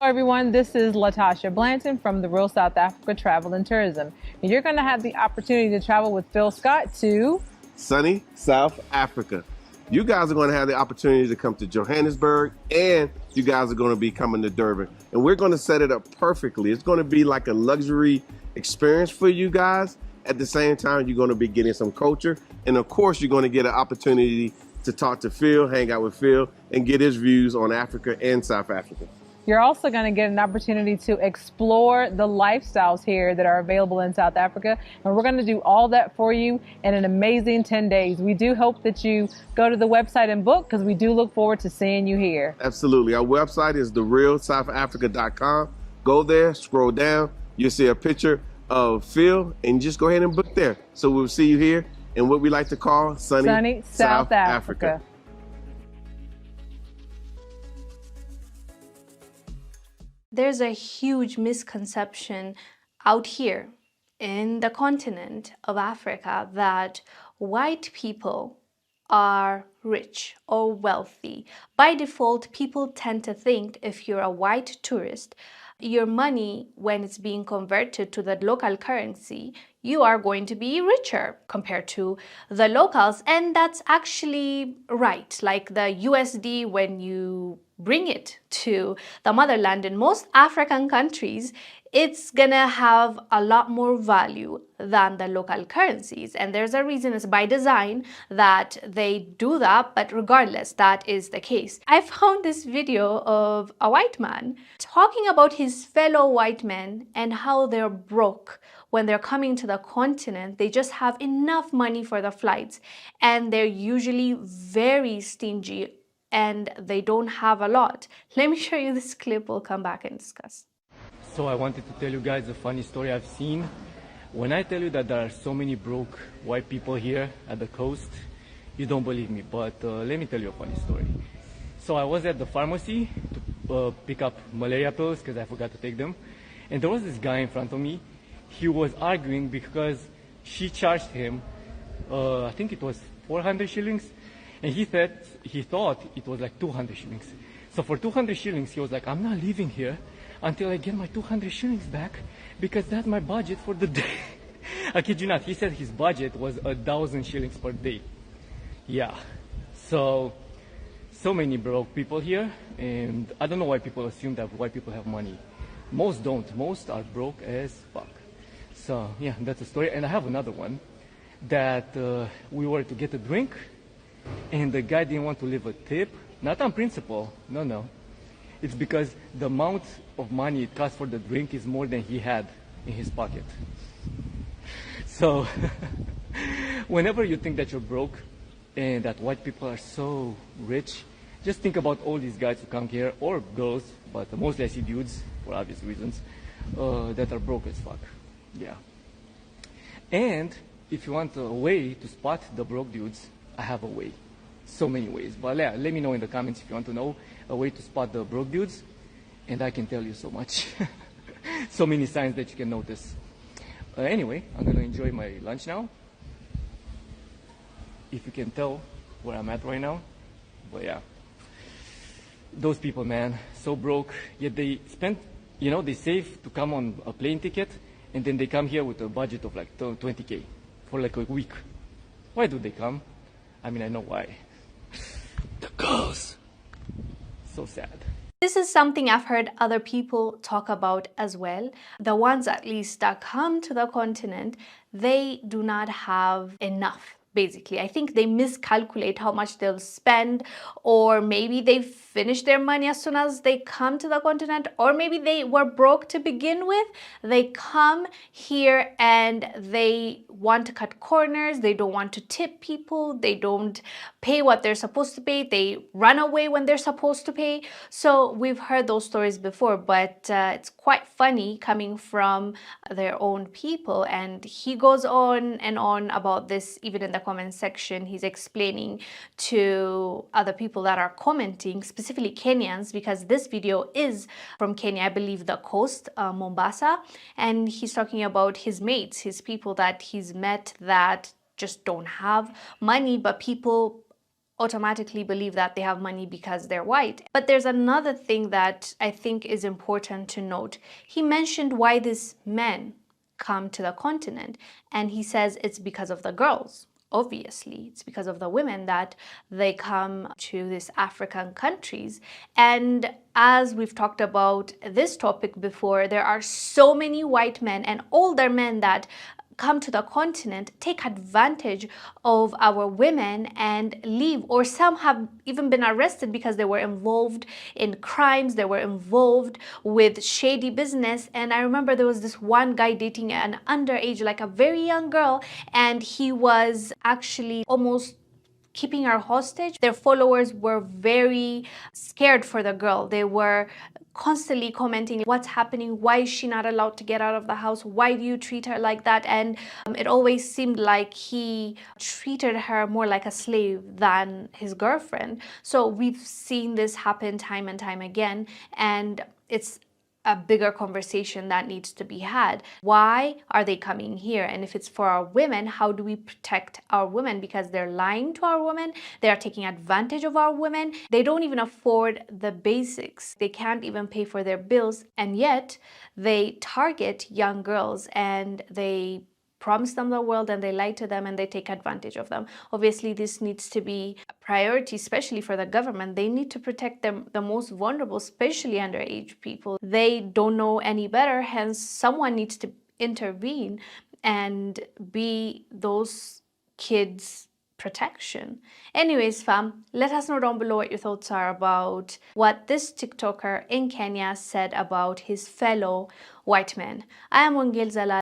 Hello everyone, this is Latasha Blanton from the Real South Africa Travel and Tourism. And you're going to have the opportunity to travel with Phil Scott to sunny South Africa. You guys are going to have the opportunity to come to Johannesburg, and you guys are going to be coming to Durban. And we're going to set it up perfectly. It's going to be like a luxury experience for you guys. At the same time, you're going to be getting some culture. And of course, you're going to get an opportunity to talk to Phil, hang out with Phil, and get his views on Africa and South Africa. You're also going to get an opportunity to explore the lifestyles here that are available in South Africa. And we're going to do all that for you in an amazing 10 days. We do hope that you go to the website and book because we do look forward to seeing you here. Absolutely. Our website is therealsouthafrica.com. Go there, scroll down. You'll see a picture of Phil and just go ahead and book there. So we'll see you here in what we like to call sunny South Africa. There's a huge misconception out here in the continent of Africa that white people are rich or wealthy. By default, people tend to think if you're a white tourist, your money, when it's being converted to the local currency, you are going to be richer compared to the locals. And that's actually right. Like the USD, when you bring it to the motherland in most African countries, it's gonna have a lot more value than the local currencies. And there's a reason, it's by design that they do that, but regardless, that is the case. I found this video of a white man talking about his fellow white men and how they're broke when they're coming to the continent. They just have enough money for the flights, and they're usually very stingy and they don't have a lot. Let me show you this clip, we'll come back and discuss. So I wanted to tell you guys a funny story I've seen. When I tell you that there are so many broke white people here at the coast, you don't believe me, but let me tell you a funny story. So I was at the pharmacy to pick up malaria pills because I forgot to take them. And there was this guy in front of me. He was arguing because she charged him, I think it was 400 shillings. And he thought it was like 200 shillings. So for 200 shillings, he was like, I'm not leaving here until I get my 200 shillings back because that's my budget for the day. I kid you not, he said his budget was 1,000 shillings per day. Yeah, so many broke people here, and I don't know why people assume that white people have money. Most don't, most are broke as fuck. So yeah, that's a story. And I have another one that we were to get a drink and the guy didn't want to leave a tip, not on principle, no. It's because the amount of money it cost for the drink is more than he had in his pocket. So, whenever you think that you're broke and that white people are so rich, just think about all these guys who come here, or girls, but mostly I see dudes, for obvious reasons, that are broke as fuck. Yeah. And if you want a way to spot the broke dudes, I have a way. So many ways. But yeah, let me know in the comments if you want to know a way to spot the broke dudes. And I can tell you so much. So many signs that you can notice. Anyway, I'm going to enjoy my lunch now. If you can tell where I'm at right now. But yeah. Those people, man, so broke. Yet they spend, they save to come on a plane ticket. And then they come here with a budget of like 20K for like a week. Why do they come? I mean, I know why. The girls. So sad. This is something I've heard other people talk about as well. The ones at least that come to the continent, they do not have enough. Basically, I think they miscalculate how much they'll spend, or maybe they finish their money as soon as they come to the continent, or maybe they were broke to begin with. They come here and they want to cut corners. They don't want to tip people. They don't pay what they're supposed to pay. They run away when they're supposed to pay. So we've heard those stories before, but it's quite funny coming from their own people. And he goes on and on about this even in the comment section. He's explaining to other people that are commenting, specifically Kenyans, because this video is from Kenya, I believe the coast, Mombasa, and he's talking about his mates, his people that he's met that just don't have money, but people automatically believe that they have money because they're white. But there's another thing that I think is important to note. He mentioned why these men come to the continent, and he says it's because of the girls. Obviously, it's because of the women that they come to these African countries. And as we've talked about this topic before, there are so many white men and older men that come to the continent, take advantage of our women and leave, or some have even been arrested because they were involved in crimes, they were involved with shady business. And I remember there was this one guy dating an underage, like a very young girl, and he was actually almost keeping her hostage. Their followers were very scared for the girl. They were constantly commenting, what's happening? Why is she not allowed to get out of the house? Why do you treat her like that? And it always seemed like he treated her more like a slave than his girlfriend. So we've seen this happen time and time again, and it's a bigger conversation that needs to be had. Why are they coming here? And if it's for our women, how do we protect our women? Because they're lying to our women, they are taking advantage of our women, they don't even afford the basics, they can't even pay for their bills, and yet they target young girls and they promise them the world and they lie to them and they take advantage of them. Obviously, this needs to be a priority, especially for the government. They need to protect them, the most vulnerable, especially underage people. They don't know any better, hence someone needs to intervene and be those kids' protection. Anyways, fam, let us know down below what your thoughts are about what this TikToker in Kenya said about his fellow white men. I am Wongel Zelalem.